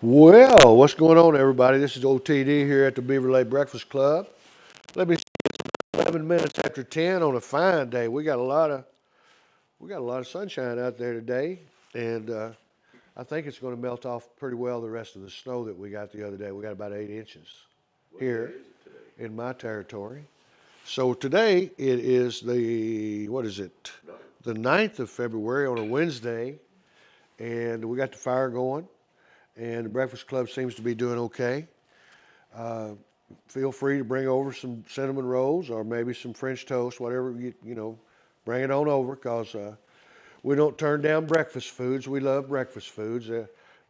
Well, what's going on, everybody? This is OTD here at the Beaver Lake Breakfast Club. Let me see, it's 11 minutes after 10 on a fine day. We got a lot of sunshine out there today, and I think it's going to melt off pretty well the rest of the snow that we got the other day. We got about 8 inches here in my territory. So today it is the what is it? The 9th of February on a Wednesday, and we got the fire going, and the Breakfast Club seems to be doing okay. Uh, Feel free to bring over some cinnamon rolls or maybe some French toast, whatever bring it on over because we don't turn down breakfast foods. We love breakfast foods.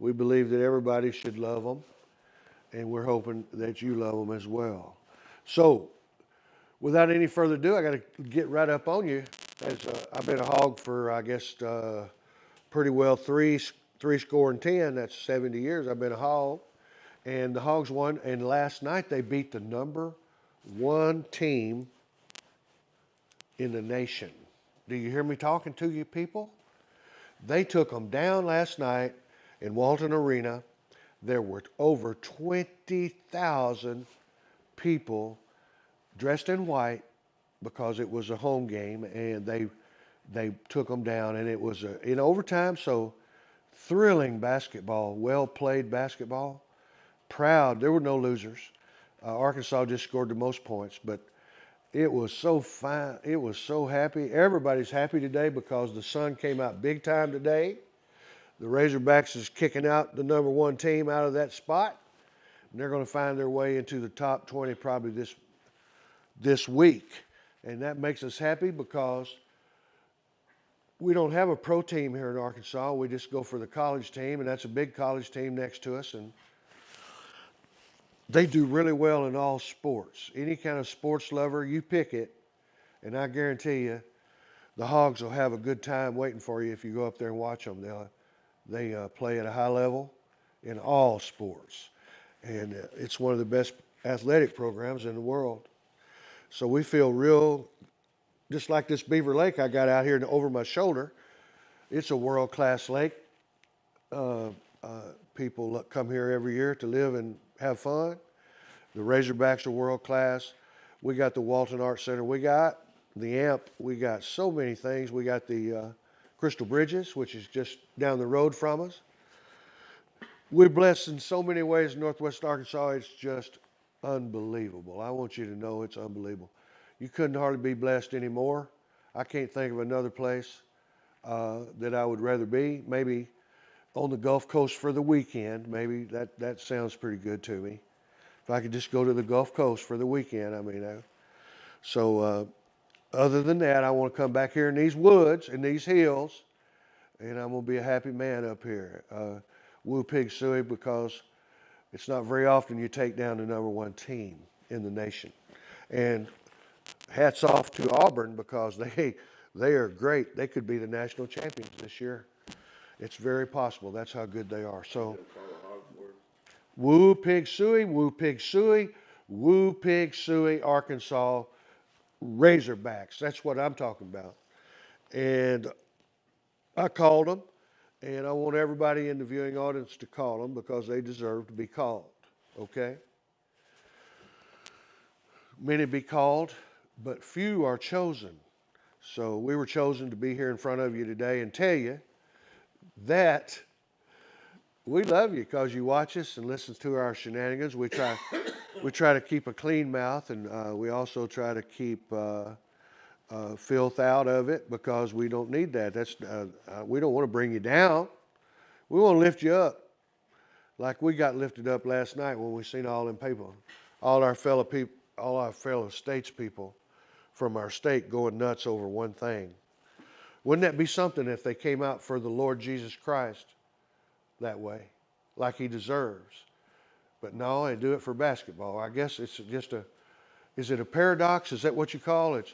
We believe that everybody should love them, and we're hoping that you love them as well. So, without any further ado, I got to get right up on you. As I've been a hog for, I guess, pretty well three score and ten. That's 70 years. I've been a hog. And the Hogs won. And last night they beat the number one team in the nation. Do you hear me talking to you people? They took them down last night in Walton Arena. There were over 20,000 people dressed in white because it was a home game, and they took them down, and it was in overtime. So thrilling basketball, well played basketball. Proud. There were no losers. Arkansas just scored the most points, but it was so fine. It was so happy. Everybody's happy today because the sun came out big time today. The Razorbacks is kicking out the number one team out of that spot, and they're going to find their way into the top 20 probably this week. And that makes us happy because we don't have a pro team here in Arkansas. We just go for the college team, and that's a big college team next to us. And they do really well in all sports. Any kind of sports lover, you pick it, and I guarantee you, the Hogs will have a good time waiting for you if you go up there and watch them. They play at a high level in all sports, and it's one of the best athletic programs in the world. So we feel real, just like this Beaver Lake I got out here over my shoulder. It's a world-class lake. Uh, People come here every year to live and have fun. The Razorbacks are world class. We got the Walton Art Center. We got the AMP. We got so many things. We got the Crystal Bridges, which is just down the road from us. We're blessed in so many ways in Northwest Arkansas. It's just unbelievable. I want you to know it's unbelievable. You couldn't hardly be blessed anymore. I can't think of another place that I would rather be. Maybe on the Gulf Coast for the weekend. Maybe that sounds pretty good to me. If I could just go to the Gulf Coast for the weekend, I mean. So other than that, I want to come back here in these woods, in these hills, and I'm going to be a happy man up here. Woo Pig Suey, because it's not very often you take down the number one team in the nation. And hats off to Auburn because they are great. They could be the national champions this year. It's very possible. That's how good they are. So, Woo Pig Suey, Woo Pig Suey, Woo Pig Suey, Arkansas Razorbacks. That's what I'm talking about. And I called them, and I want everybody in the viewing audience to call them because they deserve to be called. Okay? Many be called, but few are chosen. So we were chosen to be here in front of you today and tell you that we love you because you watch us and listen to our shenanigans. We try to keep a clean mouth, and we also try to keep filth out of it because we don't need that. We don't want to bring you down. We want to lift you up, like we got lifted up last night when we seen all them people, all our fellow states people from our state going nuts over one thing. Wouldn't that be something if they came out for the Lord Jesus Christ that way, like he deserves? But no, they do it for basketball. I guess it's just is it a paradox? Is that what you call it?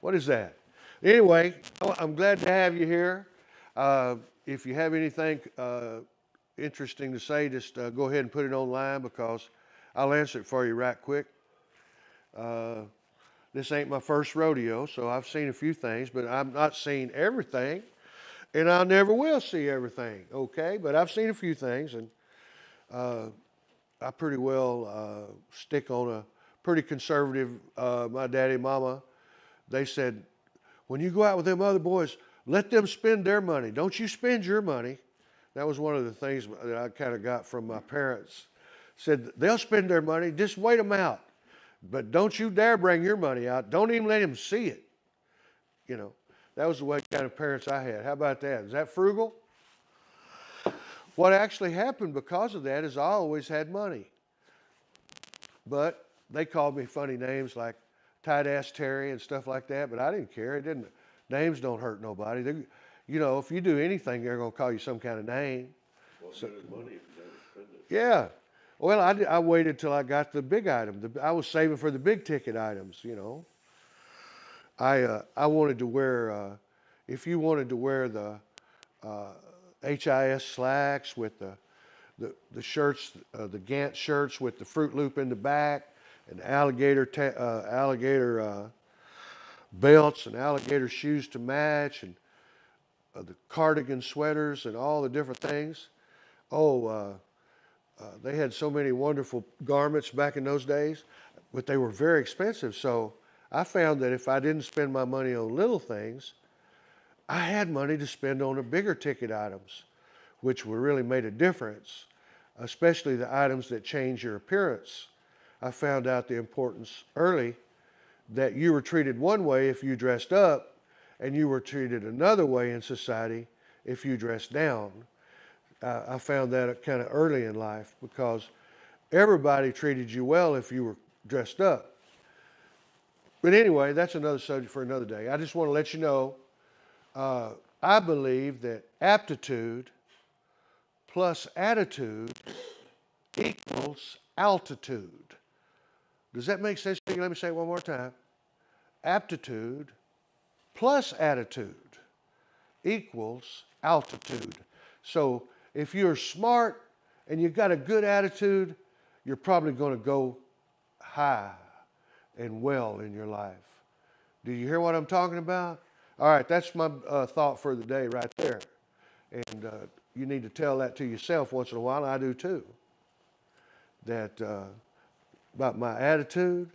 What is that? Anyway, I'm glad to have you here. If you have anything interesting to say, just go ahead and put it online because I'll answer it for you right quick. Uh, this ain't my first rodeo, so I've seen a few things, but I've not seen everything, and I never will see everything, okay? But I've seen a few things, and Uh, I pretty well stick on a pretty conservative. My daddy, mama, they said, when you go out with them other boys, let them spend their money. Don't you spend your money. That was one of the things that I kind of got from my parents. Said they'll spend their money, just wait them out. But don't you dare bring your money out. Don't even let them see it. You know, that was the way kind of parents I had. How about that? Is that frugal? What actually happened because of that is I always had money. But they called me funny names like tight ass Terry and stuff like that, but I didn't care. It didn't. Names don't hurt nobody. You know, if you do anything, they're gonna call you some kind of name. What So, good is money if you never spend it? yeah. Well, I waited till I got the big item. I was saving for the big ticket items. You know, I wanted to wear. If you wanted to wear the uh, HIS slacks with the shirts, the Gant shirts with the Fruit Loop in the back, and alligator belts and alligator shoes to match, and the cardigan sweaters and all the different things. Oh, they had so many wonderful garments back in those days, but they were very expensive. So I found that if I didn't spend my money on little things, I had money to spend on the bigger ticket items, which were really made a difference, especially the items that change your appearance. I found out the importance early that you were treated one way if you dressed up, and you were treated another way in society if you dressed down. I found that kind of early in life because everybody treated you well if you were dressed up. But anyway, that's another subject for another day. I just want to let you know uh, I believe that aptitude plus attitude equals altitude. Does that make sense to you? Let me say it one more time. Aptitude plus attitude equals altitude. So if you're smart and you've got a good attitude, you're probably going to go high and well in your life. Do you hear what I'm talking about? All right, that's my thought for the day right there. And you need to tell that to yourself once in a while. I do too. That about my attitude.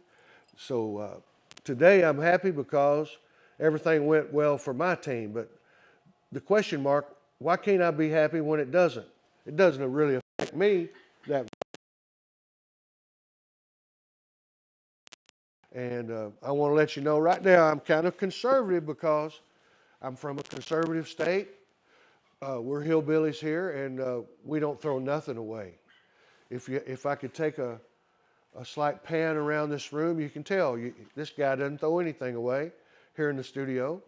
So today I'm happy because everything went well for my team. But the question mark, why can't I be happy when it doesn't? It doesn't really affect me. That and I want to let you know right now I'm kind of conservative because I'm from a conservative state. We're hillbillies here, and we don't throw nothing away. If I could take a slight pan around this room, you can tell this guy doesn't throw anything away here in the studio.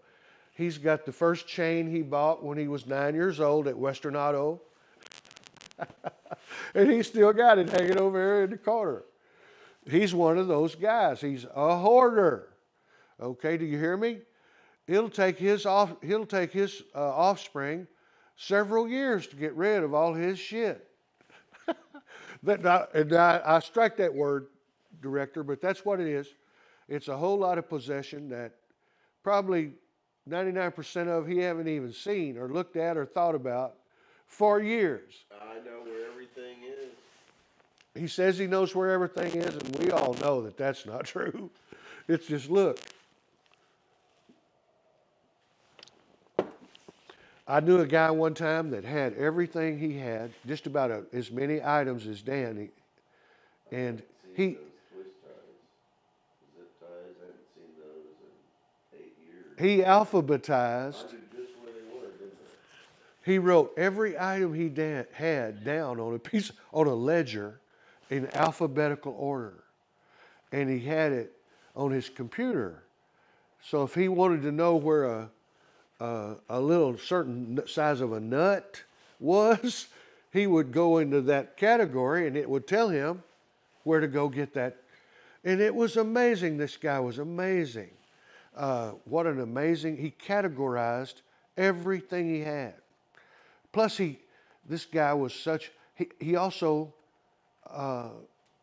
He's got the first chain he bought when he was 9 years old at Western Auto, and he's still got it hanging over here in the corner. He's one of those guys. He's a hoarder. Okay, do you hear me? He'll take his offspring several years to get rid of all his shit. I strike that word, director, but that's what it is. It's a whole lot of possession that probably 99% of he haven't even seen or looked at or thought about for years. I know where everything is. He says he knows where everything is, and we all know that that's not true. It's just look. I knew a guy one time that had everything he had, just about as many items as Dan, and Seen he those twist ties, zip ties. I haven't seen those in 8 years. he I alphabetized. knew just where they were, didn't He wrote every item he had down on on a ledger in alphabetical order, and he had it on his computer. So if he wanted to know where a little certain size of a nut was, he would go into that category, and it would tell him where to go get that. And it was amazing. This guy was amazing. What an amazing! He categorized everything he had. Plus, this guy was such. He also uh,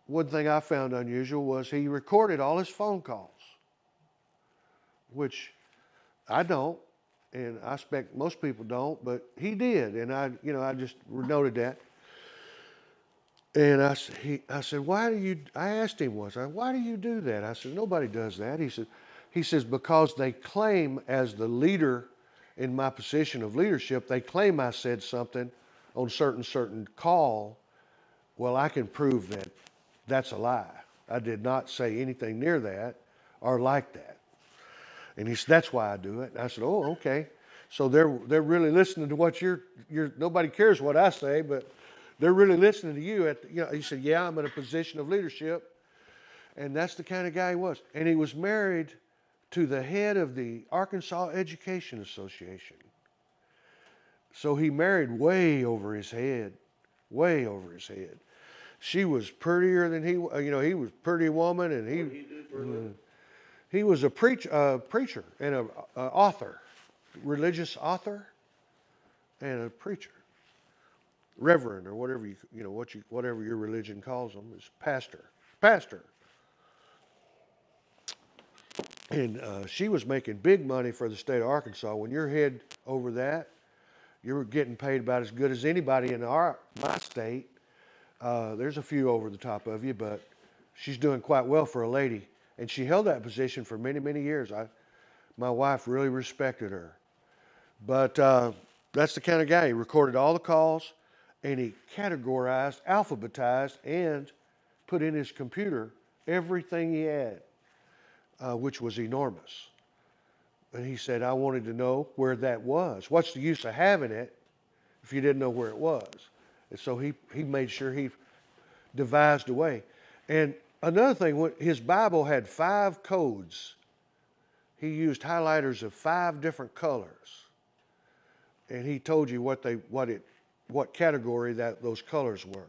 one thing I found unusual was he recorded all his phone calls, which I don't, and I expect most people don't, but he did, and I just noted that. And I said, why do you, I asked him once, why do you do that? I said, nobody does that. He says, because they claim as the leader in my position of leadership, they claim I said something on certain call. Well, I can prove that that's a lie. I did not say anything near that or like that. And he said, that's why I do it. And I said, oh, okay. So they're really listening to what you're nobody cares what I say, but they're really listening to you he said, yeah, I'm in a position of leadership. And that's the kind of guy he was. And he was married to the head of the Arkansas Education Association. So he married way over his head, way over his head. She was prettier than he was a pretty woman, and What did he do for a living? he was a preacher and a author, religious author, and a preacher, reverend or whatever whatever your religion calls them is pastor. And she was making big money for the state of Arkansas. When you're head over that, you're getting paid about as good as anybody in my state. There's a few over the top of you, but she's doing quite well for a lady. And she held that position for many, many years. My wife really respected her. But that's the kind of guy. He recorded all the calls, and he categorized, alphabetized, and put in his computer everything he had, which was enormous. And he said, I wanted to know where that was. What's the use of having it if you didn't know where it was? And so he made sure he devised a way. And another thing, his Bible had 5 codes. He used highlighters of 5 different colors. And he told you what category those colors were.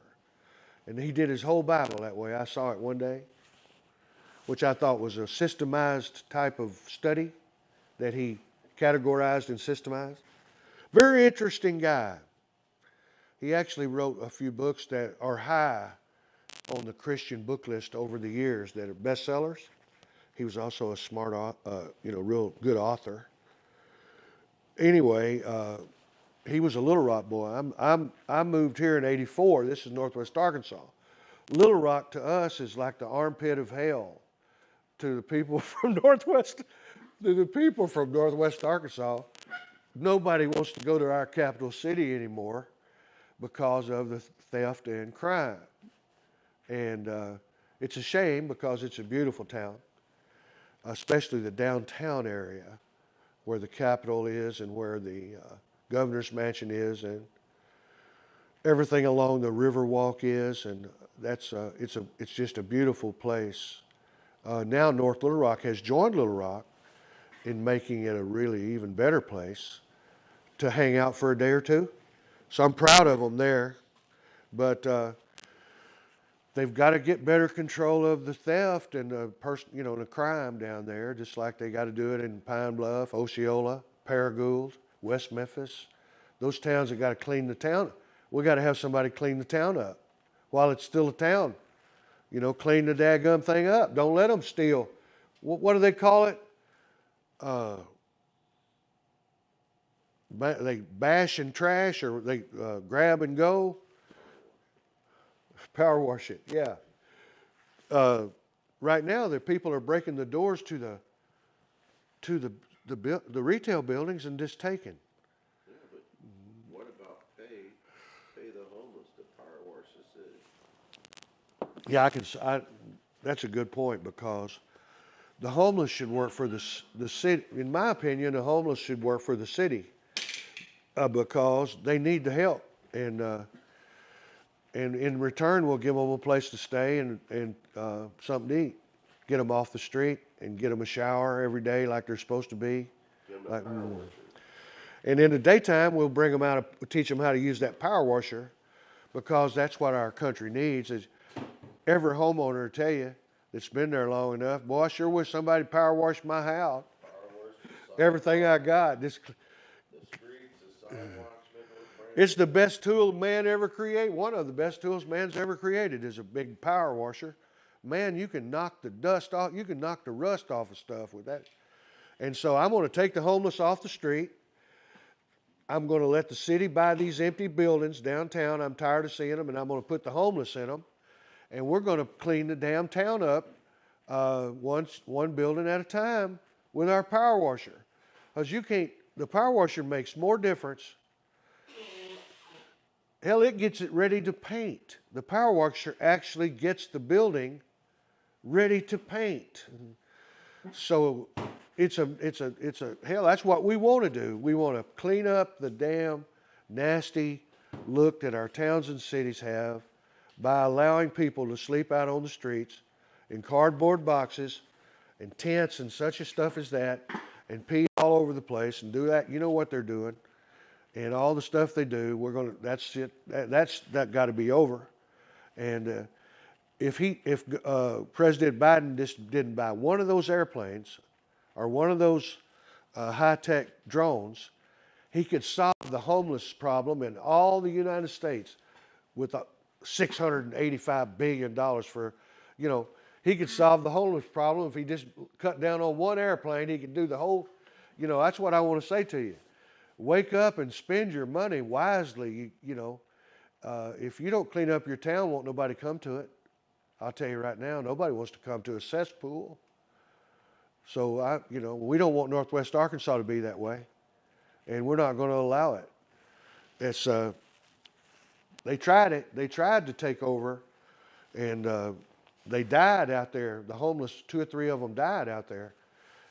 And he did his whole Bible that way. I saw it one day, which I thought was a systemized type of study that he categorized and systemized. Very interesting guy. He actually wrote a few books that are high on the Christian book list over the years that are bestsellers. He was also a smart, real good author. Anyway, he was a Little Rock boy. I moved here in '84. This is Northwest Arkansas. Little Rock to us is like the armpit of hell to the people from Northwest Arkansas. Nobody wants to go to our capital city anymore because of the theft and crime. And it's a shame because it's a beautiful town, especially the downtown area where the Capitol is and where the governor's mansion is and everything along the Riverwalk is. And it's just a beautiful place. Now North Little Rock has joined Little Rock in making it a really even better place to hang out for a day or two. So I'm proud of them there. But they've got to get better control of the theft and the crime down there, just like they got to do it in Pine Bluff, Osceola, Paragould, West Memphis. Those towns have got to clean the town. We got to have somebody clean the town up while it's still a town. Clean the daggum thing up. Don't let them steal. What do they call it? They bash and trash, or they grab and go. Power wash it. Yeah. Right now, the people are breaking the doors to the retail buildings and just taking. Yeah, but what about pay the homeless to power wash the city? Yeah, that's a good point because the homeless should work for the city. In my opinion, the homeless should work for the city because they need the help, and in return, we'll give them a place to stay and something to eat. Get them off the street and get them a shower every day like they're supposed to be. Give them a Like, power washer. and in the daytime, we'll bring them out, teach them how to use that power washer because that's what our country needs. Is every homeowner will tell you that's been there long enough, boy, I sure wish somebody power washed my house. Power wash the sidewalks, Everything I got. the streets, the sidewalks, make them look brand It's the new. best tool man ever created. One of the best tools man's ever created is a big power washer. Man, you can knock the dust off. You can knock the rust off of stuff with that. And so I'm going to take the homeless off the street. I'm going to let the city buy these empty buildings downtown. I'm tired of seeing them, and I'm going to put the homeless in them. And we're going to clean the damn town up one building at a time with our power washer. Because the power washer makes more difference. Hell, it gets it ready to paint. The power washer actually gets the building ready to paint. So hell, that's what we want to do. We want to clean up the damn nasty look that our towns and cities have by allowing people to sleep out on the streets in cardboard boxes and tents and such a stuff as that, and pee all over the place and do that. You know what they're doing, and all the stuff they do. That's it. That got to be over. And if President Biden just didn't buy one of those airplanes or one of those high-tech drones, he could solve the homeless problem in all the United States with $685 billion for, he could solve the homeless problem if he just cut down on one airplane. He could do the whole, that's what I want to say to you. Wake up and spend your money wisely. If you don't clean up your town, won't nobody come to it. I'll tell you right now, nobody wants to come to a cesspool. So we don't want Northwest Arkansas to be that way, and we're not going to allow it. It's they tried it. They tried to take over, and they died out there. The homeless, 2 or 3 of them died out there,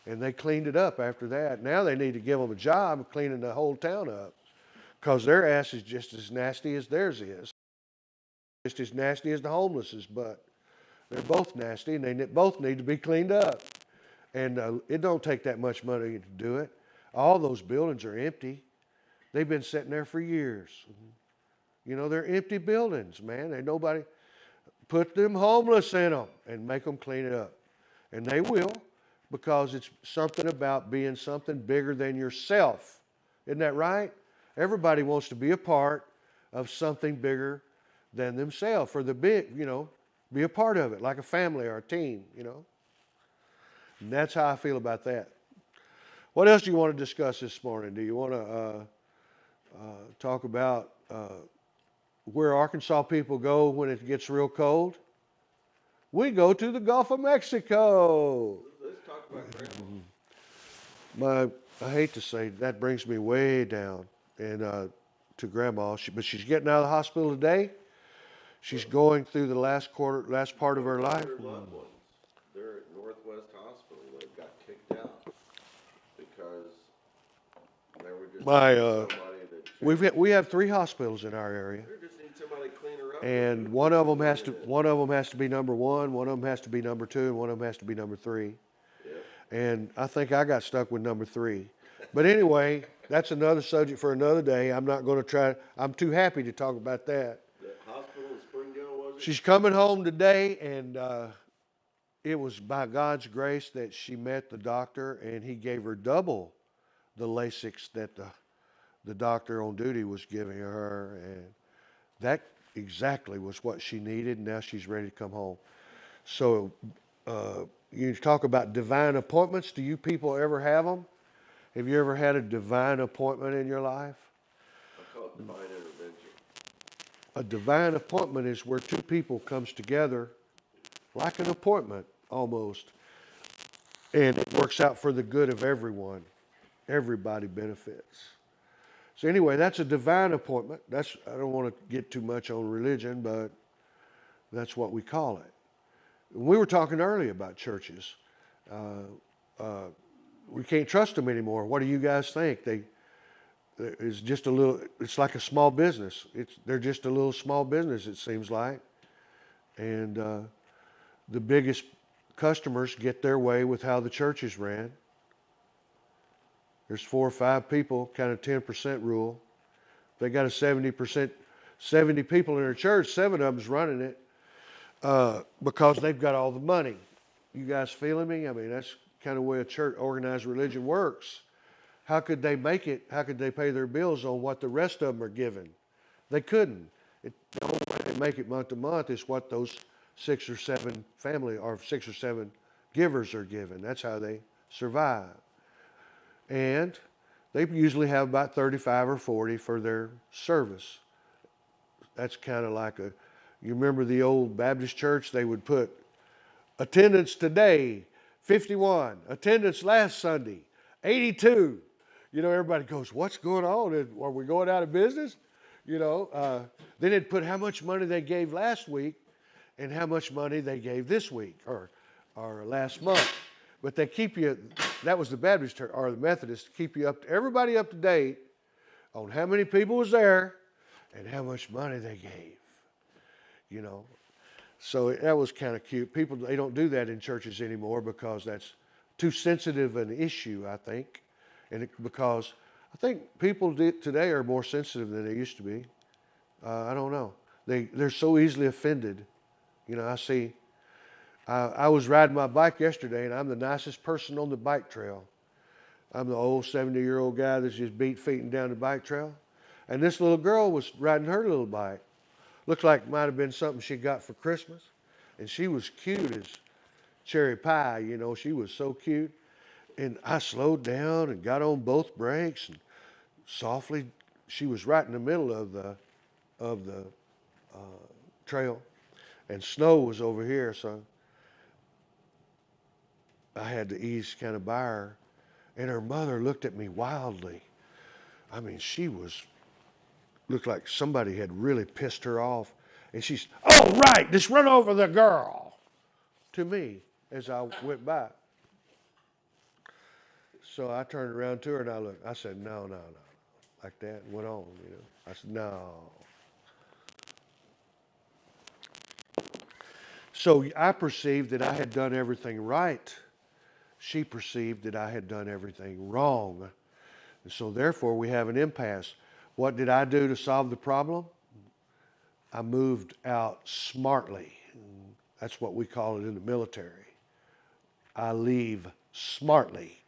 and they cleaned it up after that. Now they need to give them a job of cleaning the whole town up, because their ass is just as nasty as theirs is, just as nasty as the homeless's. But they're both nasty, and they both need to be cleaned up. And it don't take that much money to do it. All those buildings are empty. They've been sitting there for years. They're empty buildings, man. Ain't nobody. Put them homeless in them and make them clean it up. And they will, because it's something about being something bigger than yourself. Isn't that right? Everybody wants to be a part of something bigger than themselves, or be a part of it, like a family or a team, And that's how I feel about that. What else do you want to discuss this morning? Do you want to talk about where Arkansas people go when it gets real cold? We go to the Gulf of Mexico. Let's talk about Grandma. I hate to say that brings me way down and to Grandma, but she's getting out of the hospital today. She's going through the last part of her life. Their loved ones. They're at Northwest Hospital. They got kicked out because they were just somebody that we have 3 hospitals in our area. They just need somebody to clean her up. And one of them has to be number 1, one of them has to be number 2, and one of them has to be number 3. Yep. And I think I got stuck with number 3. But anyway, that's another subject for another day. I'm not going to try. I'm too happy to talk about that. The hospital in Springdale, was it? She's coming home today, and it was by God's grace that she met the doctor, and he gave her double the Lasix that the doctor on duty was giving her, and that exactly was what she needed, and now she's ready to come home. So you talk about divine appointments. Do you people ever have them? Have you ever had a divine appointment in your life? I call it divine intervention. A divine appointment is where 2 people comes together like an appointment almost, and it works out for the good of everyone. Everybody benefits. So anyway, that's a divine appointment. I don't want to get too much on religion, but that's what we call it. We were talking earlier about churches. We can't trust them anymore. What do you guys think? It's like a small business. They're just a little small business, it seems like. And the biggest customers get their way with how the church is ran. There's 4 or 5 people, kind of 10% rule. They got 70 people in their church, 7 of them's running it because they've got all the money. You guys feeling me? I mean, that's kind of the way a church, organized religion works. How could they make it? How could they pay their bills on what the rest of them are giving? They couldn't. The only way they make it month to month is what those 6 or 7 family or 6 or 7 givers are given. That's how they survive. And They usually have about 35 or 40 for their service. That's kind of like you remember the old Baptist church, they would put attendance today, 51. Attendance last Sunday, 82. Everybody goes, what's going on? Are we going out of business? Then they'd put how much money they gave last week and how much money they gave this week or last month. But they keep you, that was the Baptist church, or the Methodist, keep you everybody up to date on how many people was there and how much money they gave. So that was kind of cute. People, they don't do that in churches anymore because that's too sensitive an issue, I think. Because I think people today are more sensitive than they used to be. I don't know. They're so easily offended. I was riding my bike yesterday, and I'm the nicest person on the bike trail. I'm the old 70-year-old guy that's just beat feet down the bike trail. And this little girl was riding her little bike. Looked like it might have been something she got for Christmas. And she was cute as cherry pie, she was so cute. And I slowed down and got on both brakes and softly, she was right in the middle of the trail. And snow was over here, so I had to ease kind of by her. And her mother looked at me wildly. I mean, looked like somebody had really pissed her off. And she's, oh, right, just run over the girl, to me as I went by. So I turned around to her and I looked. I said, no, like that, and went on, I said, no. So I perceived that I had done everything right. She perceived that I had done everything wrong. And so therefore we have an impasse. What did I do to solve the problem? I moved out smartly. That's what we call it in the military. I leave smartly.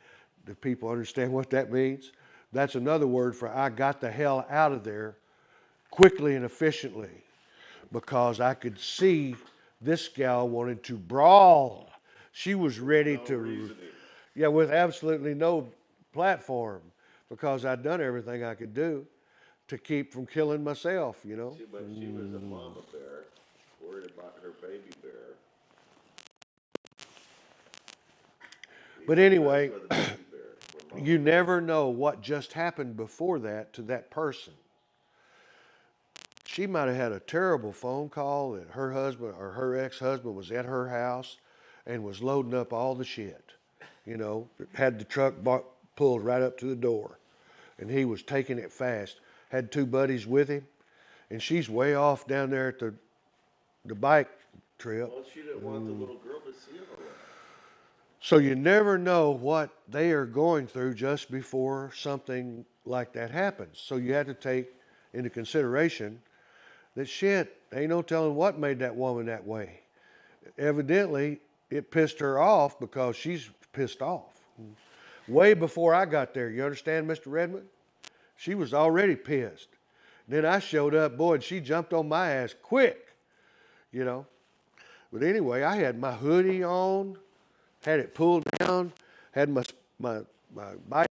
Do people understand what that means? That's another word for I got the hell out of there quickly and efficiently because I could see this gal wanted to brawl. She was ready with absolutely no platform because I'd done everything I could do to keep from killing myself, See, but she was a mama bear, worried about her baby bear. But anyway, you never know what just happened before that to that person. She might have had a terrible phone call that her husband or her ex-husband was at her house and was loading up all the shit. Had the truck pulled right up to the door. And he was taking it fast. Had two buddies with him. And she's way off down there at the bike trip. Well, she didn't want the little girl to see all that. So you never know what they are going through just before something like that happens. So you have to take into consideration that shit, ain't no telling what made that woman that way. Evidently, it pissed her off because she's pissed off. Way before I got there, you understand, Mr. Redmond? She was already pissed. Then I showed up, boy, and she jumped on my ass quick, But anyway, I had my hoodie on, had it pulled down, had my bike,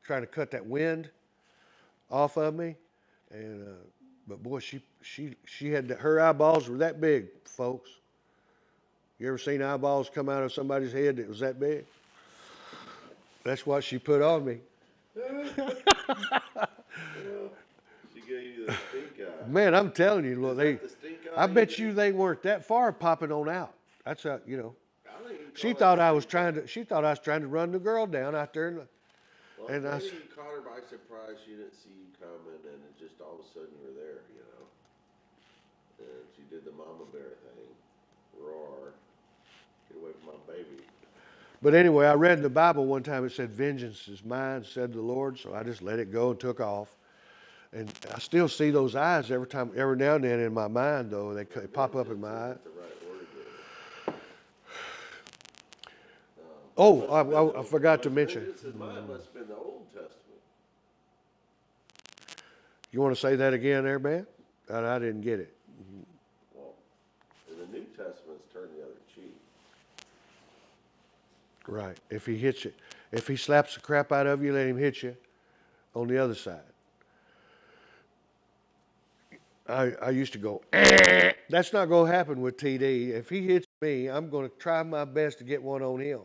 trying to cut that wind off of me. And but boy, she had her eyeballs were that big, folks. You ever seen eyeballs come out of somebody's head that was that big? That's what she put on me. She gave you the stink eye. Man, I'm telling you, look, the stink eye I bet you they weren't that far popping on out. That's how, She thought thought I was trying to run the girl down out there. Well, And maybe you caught her by surprise. She didn't see you coming, and it just all of a sudden you were there, And she did the mama bear thing. Roar. Get away from my baby. But anyway, I read in the Bible one time it said, vengeance is mine, said the Lord. So I just let it go and took off. And I still see those eyes every now and then in my mind, though. They pop up in my eye. That's the right word there. Oh, I forgot to mention. Vengeance is mine must have been the Old Testament. You want to say that again there, man? I didn't get it. Well, in the New Testament's turn the other cheek. Right. If he hits you, if he slaps the crap out of you, let him hit you on the other side. I used to go, "Eh." That's not going to happen with TD. If he hits me, I'm going to try my best to get one on him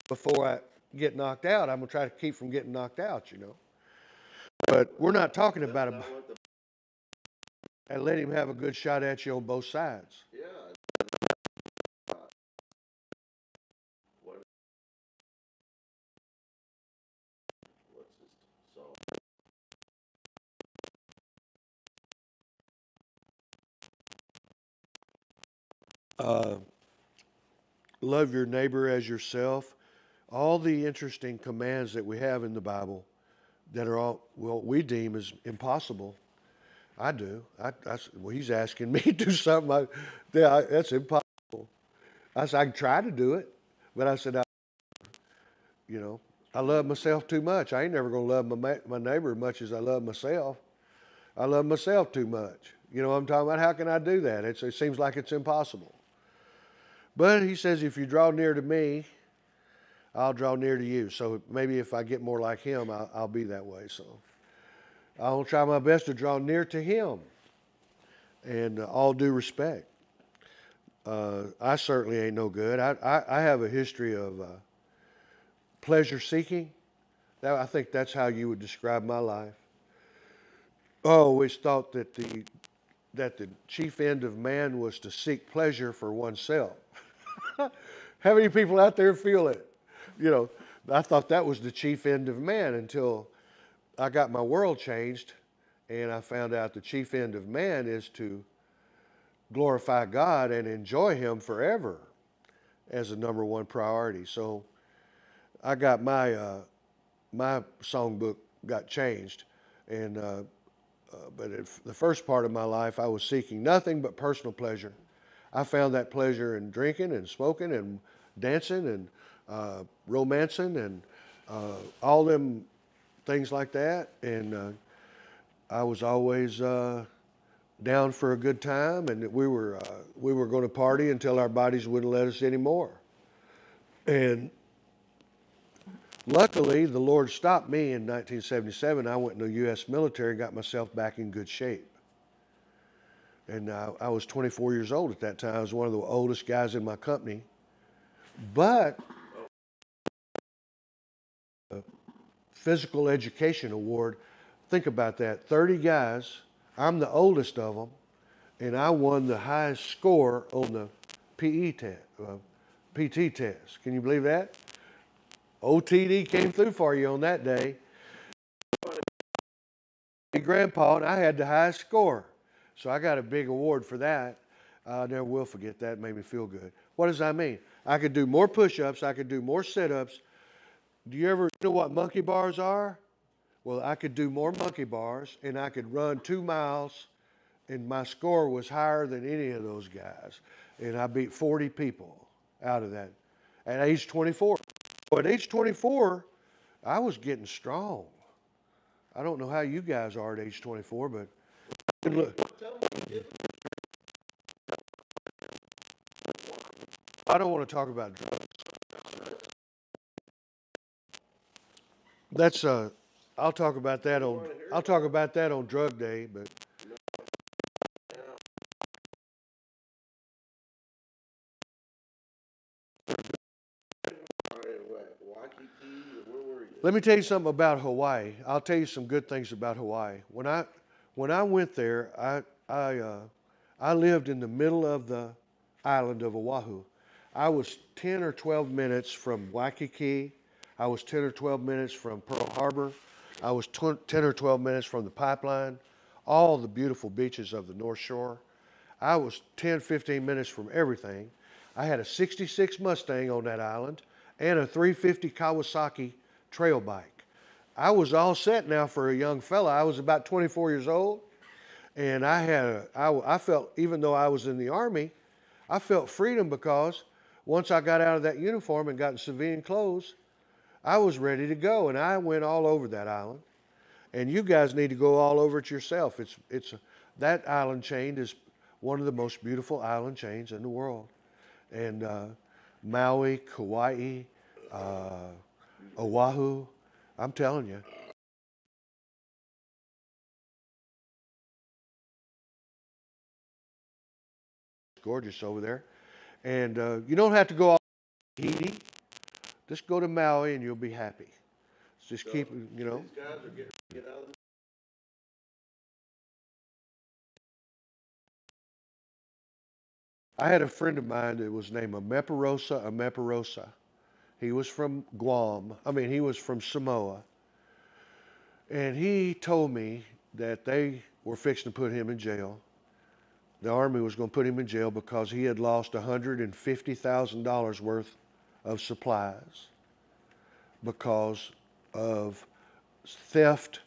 before I get knocked out. I'm going to try to keep from getting knocked out, you know. But we're not talking That's about it. not what the And let him have a good shot at you on both sides. yeah. What what's this song? Uh, love your neighbor as yourself. All the interesting commands that we have in the Bible that are all, well, we deem as impossible. I do. Well, he's asking me to do something. That's impossible. I said, I can try to do it. But I said, you know, I love myself too much. I ain't never going to love my neighbor as much as I love myself. I love myself too much. You know what I'm talking about? How can I do that? It seems like it's impossible. But he says, if you draw near to me, I'll draw near to you. So maybe if I get more like him, I'll be that way. So I'll try my best to draw near to him. And all due respect, I certainly ain't no good. I have a history of pleasure seeking. I think that's how you would describe my life. I always thought that the chief end of man was to seek pleasure for oneself. How many people out there feel it? You know, I thought that was the chief end of man until I got my world changed and I found out the chief end of man is to glorify God and enjoy Him forever as the number one priority. So I got my songbook got changed, and but the first part of my life I was seeking nothing but personal pleasure. I found that pleasure in drinking and smoking and dancing and romancing and all them things like that. And I was always down for a good time, and we were going to party until our bodies wouldn't let us anymore. And luckily, the Lord stopped me in 1977. I went in the U.S. military and got myself back in good shape. And I was 24 years old at that time. I was one of the oldest guys in my company. But physical education award, think about that. 30 guys. I'm the oldest of them, and I won the highest score on the PE test, PT test. Can you believe that? OTD came through for you on that day. Grandpa, and I had the highest score. So I got a big award for that. I never will forget that. It made me feel good. What does that mean? I could do more push-ups. I could do more sit-ups. Do you ever know what monkey bars are? Well, I could do more monkey bars, and I could run 2 miles, and my score was higher than any of those guys. And I beat 40 people out of that at age 24. So at age 24, I was getting strong. I don't know how you guys are at age 24, but look, I don't want to talk about drugs. That's I'll talk about that on I'll talk about that on drug day, but Waikiki, where were you? let me tell you something about Hawaii. I'll tell you some good things about Hawaii. When I went there, I lived in the middle of the island of Oahu. I was 10 or 12 minutes from Waikiki. I was 10 or 12 minutes from Pearl Harbor. I was 10 or 12 minutes from the pipeline, all the beautiful beaches of the North Shore. I was 10, 15 minutes from everything. I had a 66 Mustang on that island and a 350 Kawasaki trail bike. I was all set now for a young fella. I was about 24 years old, and I felt, even though I was in the Army, I felt freedom because once I got out of that uniform and got in civilian clothes, I was ready to go, and I went all over that island. And you guys need to go all over it yourself. That island chain is one of the most beautiful island chains in the world. And Maui, Kauai, uh, Oahu. I'm telling you, it's gorgeous over there. And you don't have to go all Tahiti. Just go to Maui and you'll be happy. Just So keep, you know. these guys are getting get out of the. I had a friend of mine that was named Ameparosa. He was from Guam. I mean, he was from Samoa. And he told me that they were fixing to put him in jail. The Army was going to put him in jail because he had lost $150,000 worth of supplies because of theft.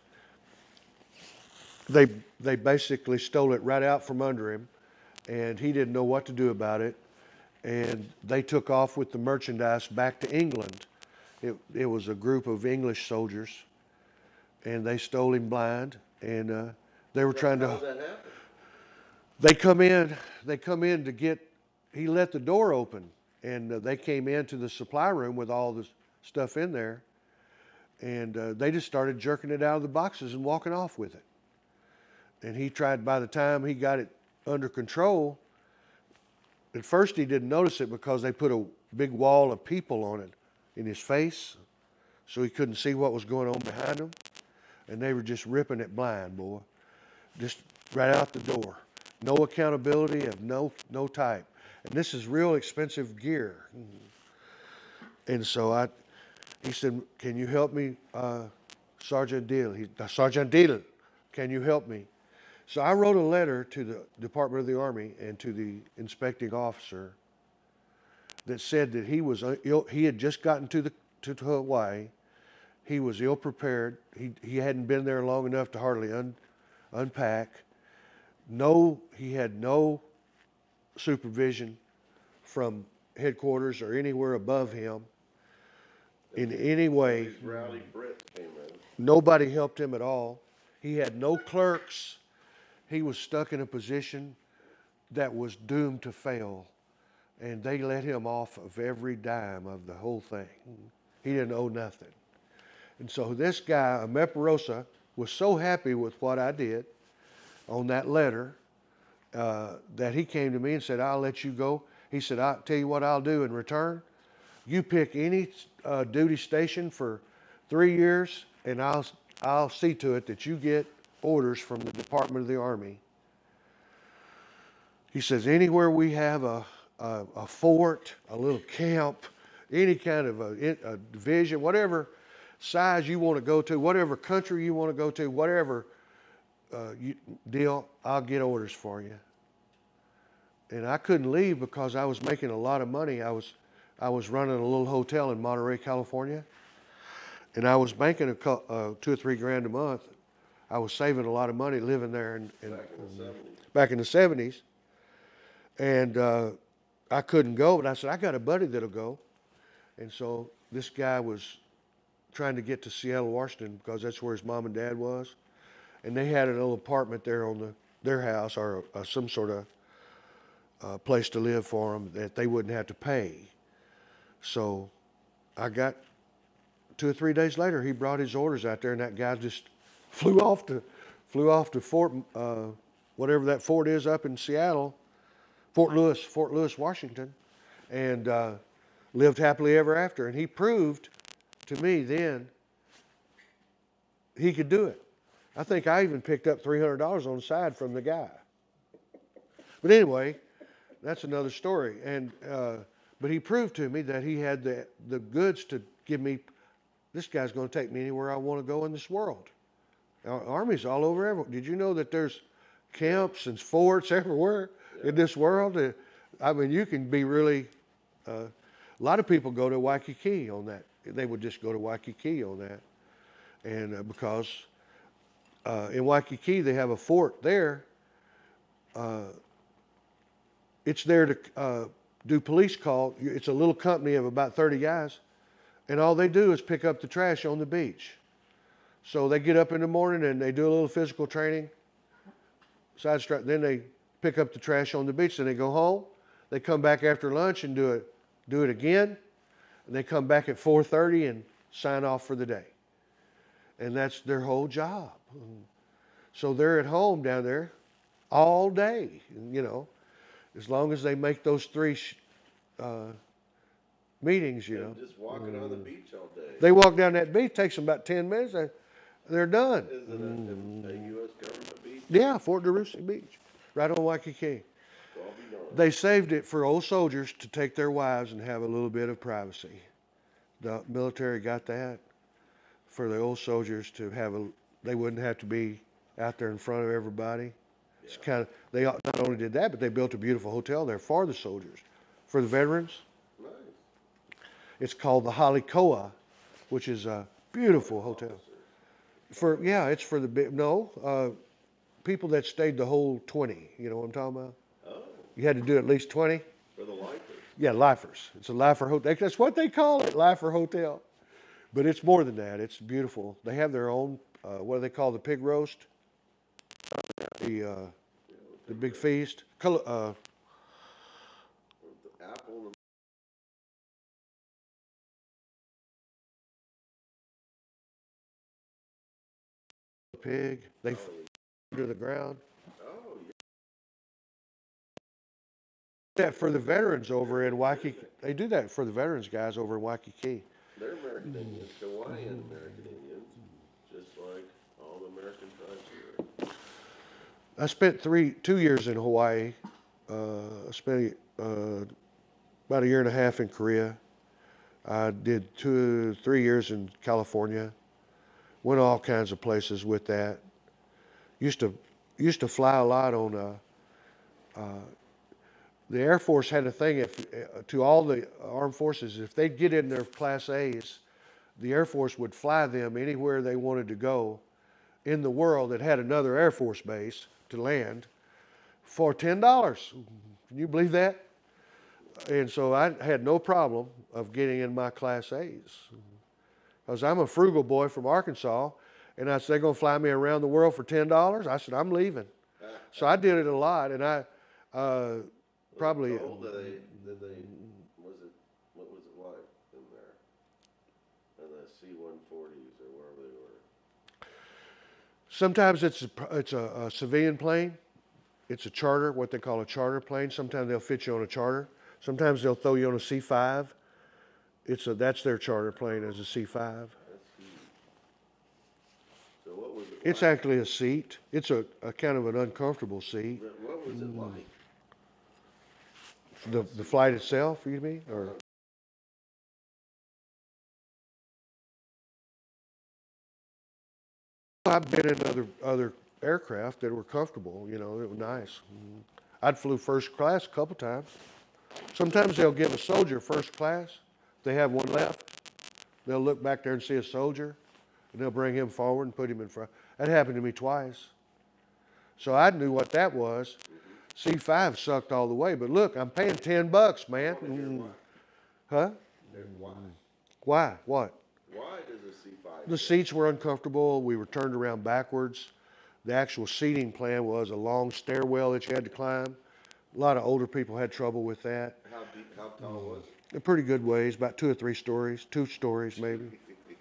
They, they basically stole it right out from under him, and he didn't know what to do about it. And they took off with the merchandise back to England. It was a group of English soldiers, and they stole him blind. And they were trying How to. does that happen? They come in. They come in to get. He let the door open, and they came into the supply room with all the stuff in there, and they just started jerking it out of the boxes and walking off with it. And he tried. By the time he got it under control, at first he didn't notice it because they put a big wall of people on it in his face, so he couldn't see what was going on behind him. And they were just ripping it blind, boy, just right out the door. No accountability of no type. And this is real expensive gear. And so he said, "Can you help me, Sergeant Deal? Sergeant Deal, can you help me?" So I wrote a letter to the Department of the Army and to the inspecting officer that said that he was ill. He had just gotten to Hawaii. He was ill prepared. He hadn't been there long enough to hardly unpack. No, he had no supervision from headquarters or anywhere above him in any way. These rowdy Brits came in. Nobody helped him at all. He had no clerks. He was stuck in a position that was doomed to fail. And they let him off of every dime of the whole thing. He didn't owe nothing. And so this guy, Ameparosa, was so happy with what I did on that letter that he came to me and said, "I'll let you go." He said, "I'll tell you what I'll do in return. You pick any duty station for 3 years, and I'll see to it that you get orders from the Department of the Army." He says, "Anywhere we have a fort, a little camp, any kind of a division, whatever size you want to go to, whatever country you want to go to, whatever deal, I'll get orders for you." And I couldn't leave because I was making a lot of money. I was running a little hotel in Monterey, California, and I was making 2 or 3 grand a month. I was saving a lot of money living there back in the 70s. And I couldn't go, but I said, "I got a buddy that'll go." And so this guy was trying to get to Seattle, Washington, because that's where his mom and dad was. And they had a little apartment there on their house, or some sort of place to live for them that they wouldn't have to pay. So I got 2 or 3 days later, he brought his orders out there, and that guy just flew off to Fort, whatever that fort is up in Seattle, Fort Lewis, Washington, and lived happily ever after. And he proved to me then he could do it. I think I even picked up $300 on the side from the guy. But anyway, that's another story. And but he proved to me that he had the goods to give me. This guy's going to take me anywhere I want to go in this world. Armies all over. Did you know that there's camps and forts everywhere in this world? I mean, you can be really. A lot of people go to Waikiki on that. They would just go to Waikiki on that, and because in Waikiki they have a fort there. It's there to do police call. It's a little company of about 30 guys, and all they do is pick up the trash on the beach. So they get up in the morning and they do a little physical training, then they pick up the trash on the beach, then they go home. They come back after lunch and do do it again, and they come back at 4:30 and sign off for the day. And that's their whole job. So they're at home down there all day, as long as they make those three uh, meetings, And just walking on the beach all day. They walk down that beach, takes them about 10 minutes, they're done. Is it a U.S. government beach? Yeah, Fort DeRussy Beach, right on Waikiki. They saved it for old soldiers to take their wives and have a little bit of privacy. The military got that for the old soldiers to have they wouldn't have to be out there in front of everybody. It's kind of, they not only did that, but they built a beautiful hotel there for the soldiers, for the veterans. Nice. It's called the Halikoa, which is a beautiful hotel. It's for the people that stayed the whole 20. You know what I'm talking about? Oh. You had to do at least 20. For the lifers. Yeah, lifers. It's a lifer hotel. That's what they call it, lifer hotel. But it's more than that. It's beautiful. They have their own, what do they call the pig roast? The big feast. The apple. Pig. They under the ground. Oh, yeah. That for the veterans over in Waikiki. They do that for the veterans guys over in Waikiki. They're American Indians, Hawaiian American Indians, just like all the American tribes here. I spent 2 years in Hawaii. I spent about a year and a half in Korea. I did 3 years in California. Went all kinds of places with that. Used to fly a lot on. The Air Force had a thing to all the armed forces, if they'd get in their Class A's, the Air Force would fly them anywhere they wanted to go in the world that had another Air Force base to land for $10. Can you believe that? And so I had no problem of getting in my Class A's. Because I'm a frugal boy from Arkansas, and I said, they're going to fly me around the world for $10? I said, I'm leaving. So I did it a lot, and I probably. What was it like in there? In the C-140s or wherever they were? Sometimes it's a civilian plane. It's a charter, what they call a charter plane. Sometimes they'll fit you on a charter. Sometimes they'll throw you on a C-5. That's their charter plane as a C-5. That's huge. So what was it like? It's actually a seat. It's a kind of an uncomfortable seat. But what was it like? The flight itself, you mean? Or I've been in other aircraft that were comfortable, it was nice. I'd flew first class a couple times. Sometimes they'll give a soldier first class. If they have one left, they'll look back there and see a soldier, and they'll bring him forward and put him in front. That happened to me twice. So I knew what that was. C-5 sucked all the way, but look, I'm paying $10, man. Huh? Why? Why? What? Why does a C-5? The seats were uncomfortable. We were turned around backwards. The actual seating plan was a long stairwell that you had to climb. A lot of older people had trouble with that. How deep? How tall was it? A pretty good ways, about 2 or 3 stories, 2 stories maybe.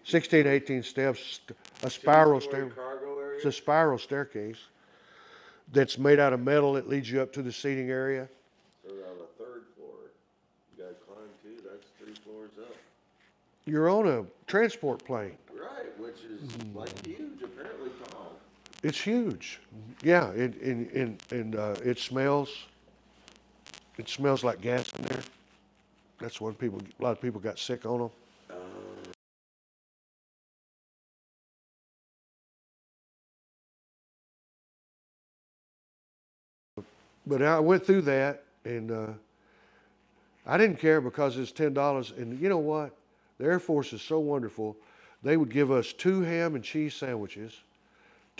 16, 18 steps, a spiral stairway. Cargo area? It's a spiral staircase that's made out of metal that leads you up to the seating area. So on the 3rd floor, you got to climb too. That's 3 floors up. You're on a transport plane. Right, which is like huge, apparently tall. It's huge. Yeah, it smells. It smells like gas in there. That's when a lot of people got sick on them. But I went through that, and I didn't care because it's $10. And you know what? The Air Force is so wonderful. They would give us 2 ham and cheese sandwiches,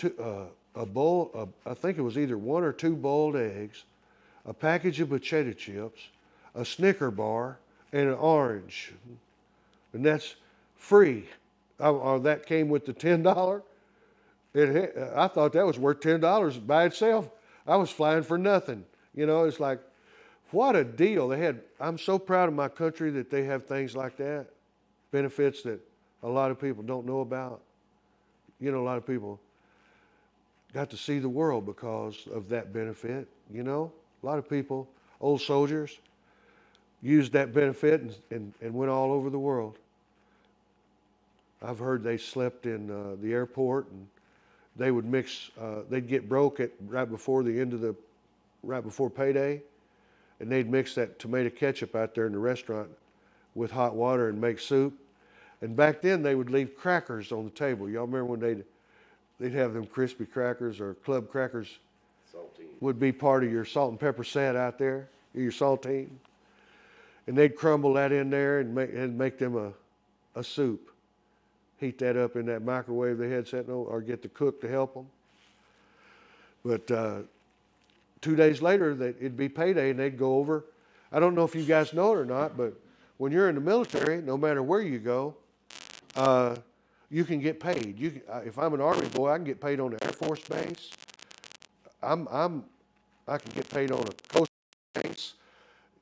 a bowl. I think it was either 1 or 2 boiled eggs, a package of potato chips, a Snicker bar, and an orange, and that's free. That came with the $10. I thought that was worth $10 by itself. I was flying for nothing. It's like What a deal. I'm so proud of my country that they have things like that, benefits that a lot of people don't know about. You know, a lot of people got to see the world because of that benefit, you know. A lot of people, old soldiers, used that benefit and went all over the world. I've heard they slept in the airport, and they would mix, they'd get broke right before the end of right before payday, and they'd mix that tomato ketchup out there in the restaurant with hot water and make soup. And back then they would leave crackers on the table. Y'all remember when they'd have them crispy crackers, or club crackers Saltine. would be part of your salt and pepper set out there, your saltine. And they'd crumble that in there and make them a soup. Heat that up in that microwave they had set on, or get the cook to help them. But 2 days later, it'd be payday, and they'd go over. I don't know if you guys know it or not, but when you're in the military, no matter where you go, you can get paid. If I'm an Army boy, I can get paid on the Air Force base. I can get paid on a Coast Guard base.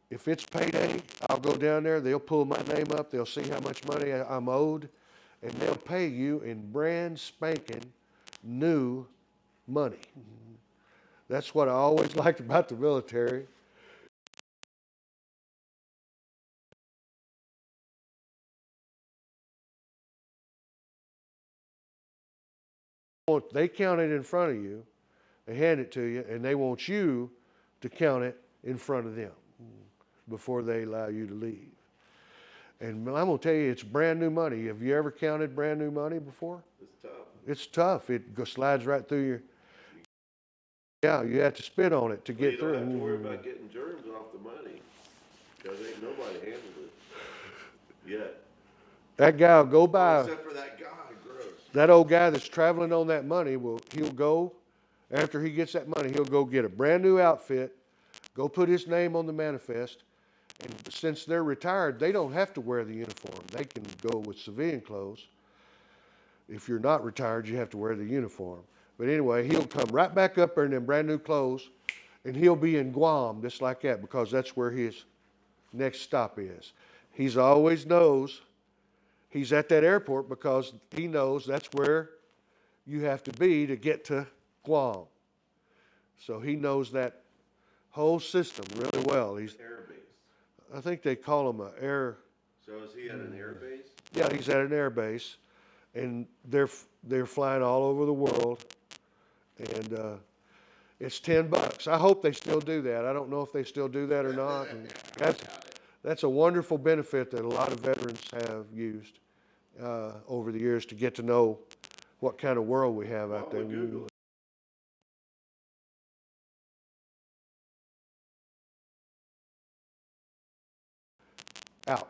If it's payday, I'll go down there. They'll pull my name up. They'll see how much money I'm owed, and they'll pay you in brand spanking new money. That's what I always liked about the military. They count it in front of you, they hand it to you, and they want you to count it in front of them before they allow you to leave. And I'm going to tell you, it's brand new money. Have you ever counted brand new money before? It's tough. It's tough. It slides right through your. Yeah, you have to spit on it to Well, get you through. don't have to worry about getting germs off the money, because ain't nobody handled it yet. That guy will go Oh, by. except for that guy, gross. That old guy that's traveling on that money he'll go after he gets that money. He'll go get a brand new outfit, go put his name on the manifest, and since they're retired, they don't have to wear the uniform. They can go with civilian clothes. If you're not retired, you have to wear the uniform. But anyway, he'll come right back up there in them brand new clothes, and he'll be in Guam just like that, because that's where his next stop is. He's always knows he's at that airport because he knows that's where you have to be to get to Guam. So he knows that whole system really well. Air base. I think they call him an air. So is he at an air base? Yeah, he's at an air base, and they're flying all over the world, and it's $10. I hope they still do that. I don't know if they still do that or not. And that's a wonderful benefit that a lot of veterans have used over the years to get to know what kind of world we have out there. Google it. Out.